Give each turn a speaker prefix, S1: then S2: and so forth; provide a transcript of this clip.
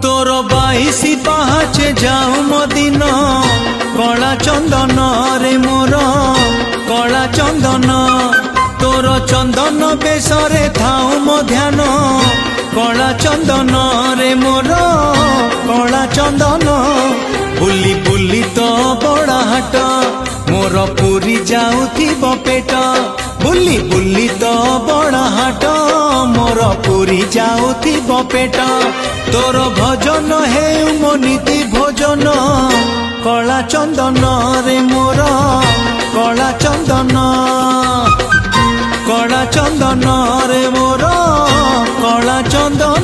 S1: तोर 22 पाहाचे जाऊ मदिन कला चंदन रे मोर कला चंदन तोर चंदन बेसरे थाऊ मो ध्यान कला चंदन रे मोर कला चंदन बुली बुली तो बड़ा हाट मोर पूरी जाऊथिब पेट बुली बुली तो बड़ा हाट मोर पूरी जाऊथिब पेट तोर भजन हे मो नीति भोजन कला चंदन रे मोर कला चंदन कला चंदन रे मोर कला चंदन।